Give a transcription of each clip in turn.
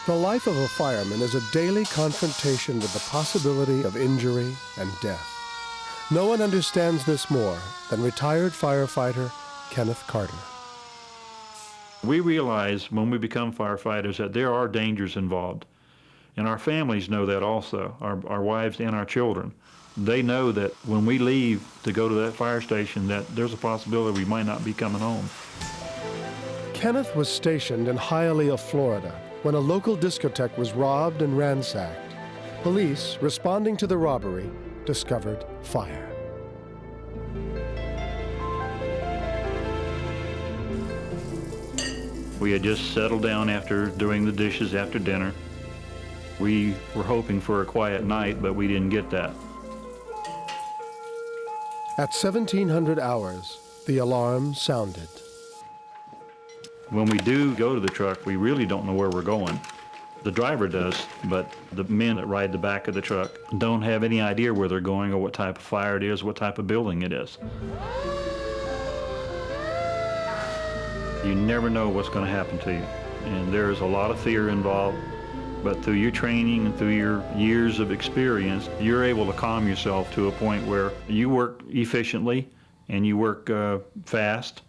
The life of a fireman is a daily confrontation with the possibility of injury and death. No one understands this more than retired firefighter Kenneth Carter. We realize when we become firefighters that there are dangers involved. And our families know that also, our wives and our children. They know that when we leave to go to that fire station that there's a possibility we might not be coming home. Kenneth was stationed in Hialeah, Florida, when a local discotheque was robbed and ransacked. Police, responding to the robbery, discovered fire. We had just settled down after doing the dishes after dinner. We were hoping for a quiet night, but we didn't get that. At 1700 hours, the alarm sounded. When we do go to the truck, we really don't know where we're going. The driver does, but the men that ride the back of the truck don't have any idea where they're going or what type of fire it is, what type of building it is. You never know what's going to happen to you, and there's a lot of fear involved, but through your training and through your years of experience, you're able to calm yourself to a point where you work efficiently and you work fast,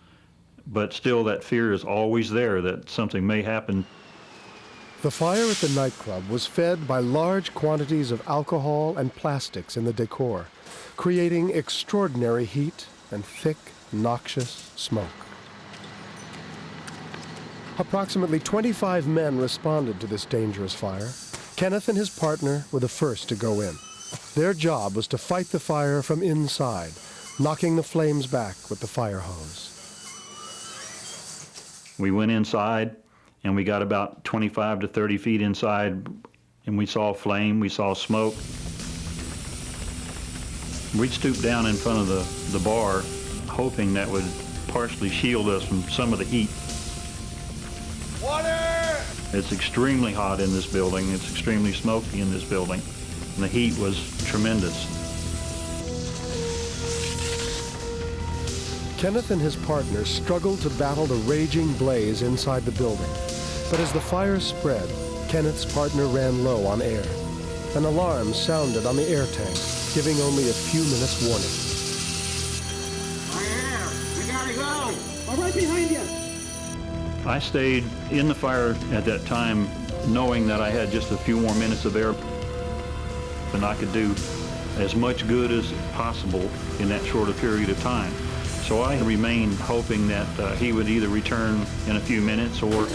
but still that fear is always there that something may happen. The fire at the nightclub was fed by large quantities of alcohol and plastics in the decor, creating extraordinary heat and thick, noxious smoke. Approximately 25 men responded to this dangerous fire. Kenneth and his partner were the first to go in. Their job was to fight the fire from inside, knocking the flames back with the fire hose. We went inside, and we got about 25 to 30 feet inside, and we saw flame, we saw smoke. We stooped down in front of the bar, hoping that would partially shield us from some of the heat. Water! It's extremely hot in this building. It's extremely smoky in this building. And the heat was tremendous. Kenneth and his partner struggled to battle the raging blaze inside the building. But as the fire spread, Kenneth's partner ran low on air. An alarm sounded on the air tank, giving only a few minutes warning. Fire! We gotta go! I'm right behind you! I stayed in the fire at that time knowing that I had just a few more minutes of air and I could do as much good as possible in that shorter period of time. So I remained hoping that he would either return in a few minutes or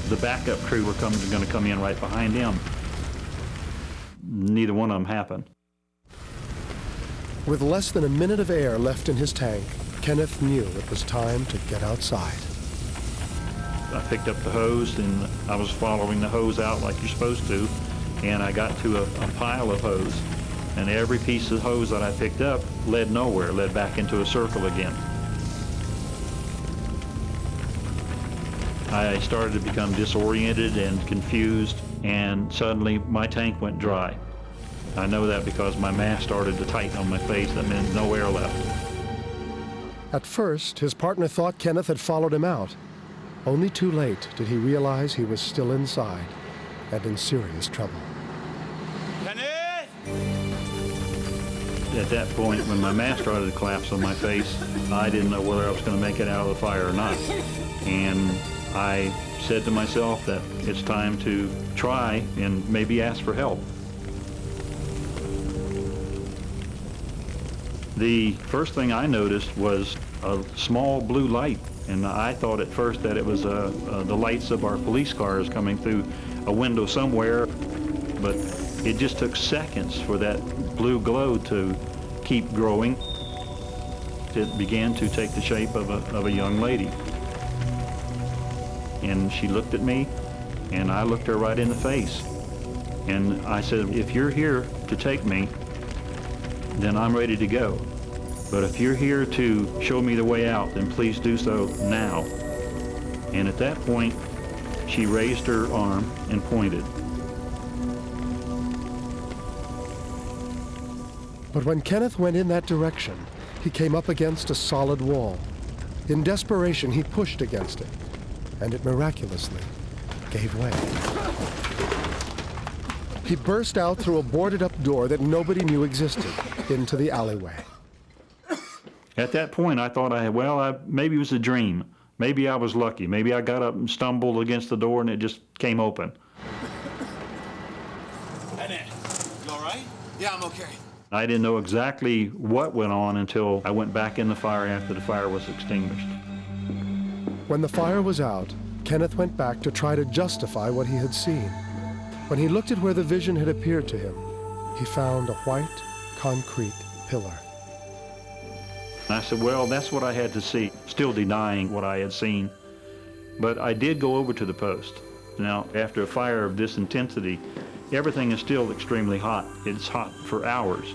the backup crew were going to come in right behind him. Neither one of them happened. With less than a minute of air left in his tank, Kenneth knew it was time to get outside. I picked up the hose and I was following the hose out like you're supposed to, and I got to a pile of hose, and every piece of hose that I picked up led nowhere, led back into a circle again. I started to become disoriented and confused, and suddenly my tank went dry. I know that because my mask started to tighten on my face. That meant no air left. At first, his partner thought Kenneth had followed him out. Only too late did he realize he was still inside and in serious trouble. Kenneth! At that point, when my mask started to collapse on my face, I didn't know whether I was going to make it out of the fire or not. And I said to myself that it's time to try and maybe ask for help. The first thing I noticed was a small blue light, and I thought at first that it was the lights of our police cars coming through a window somewhere, but it just took seconds for that blue glow to keep growing. It began to take the shape of a young lady. And she looked at me, and I looked her right in the face. And I said, if you're here to take me, then I'm ready to go. But if you're here to show me the way out, then please do so now. And at that point, she raised her arm and pointed. But when Kenneth went in that direction, he came up against a solid wall. In desperation, he pushed against it, and it miraculously gave way. He burst out through a boarded-up door that nobody knew existed into the alleyway. At that point, I thought maybe it was a dream. Maybe I was lucky. Maybe I got up and stumbled against the door and it just came open. Penny, you all right? Yeah, I'm okay. I didn't know exactly what went on until I went back in the fire after the fire was extinguished. When the fire was out, Kenneth went back to try to justify what he had seen. When he looked at where the vision had appeared to him, he found a white, concrete pillar. And I said, well, that's what I had to see, still denying what I had seen. But I did go over to the post. Now, after a fire of this intensity, everything is still extremely hot. It's hot for hours.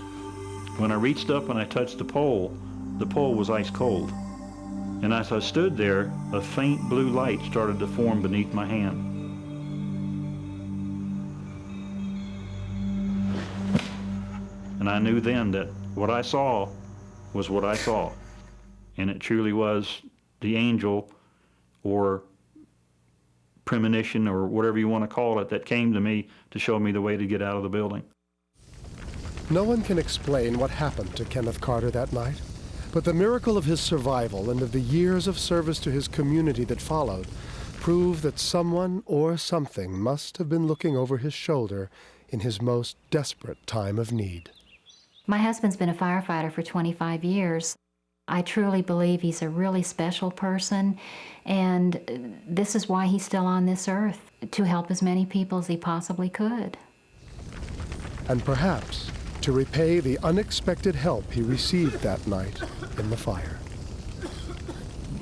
When I reached up and I touched the pole was ice cold. And as I stood there, a faint blue light started to form beneath my hand. And I knew then that what I saw was what I saw. And it truly was the angel or premonition or whatever you want to call it that came to me to show me the way to get out of the building. No one can explain what happened to Kenneth Carter that night, but the miracle of his survival and of the years of service to his community that followed prove that someone or something must have been looking over his shoulder in his most desperate time of need. My husband's been a firefighter for 25 years. I truly believe he's a really special person, and this is why he's still on this earth, to help as many people as he possibly could. And perhaps to repay the unexpected help he received that night in the fire.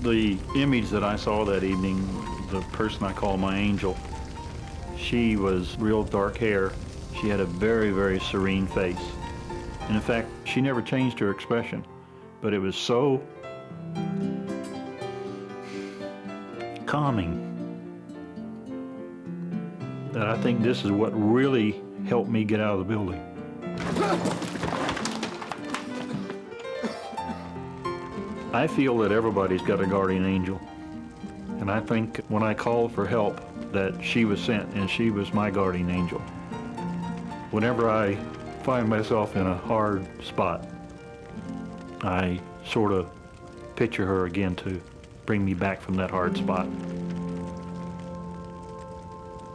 The image that I saw that evening, the person I call my angel, she was real dark hair. She had a very, very serene face. And in fact, she never changed her expression, but it was so calming that I think this is what really helped me get out of the building. I feel that everybody's got a guardian angel. And I think when I called for help that she was sent and she was my guardian angel. Whenever I find myself in a hard spot, I sort of picture her again to bring me back from that hard spot.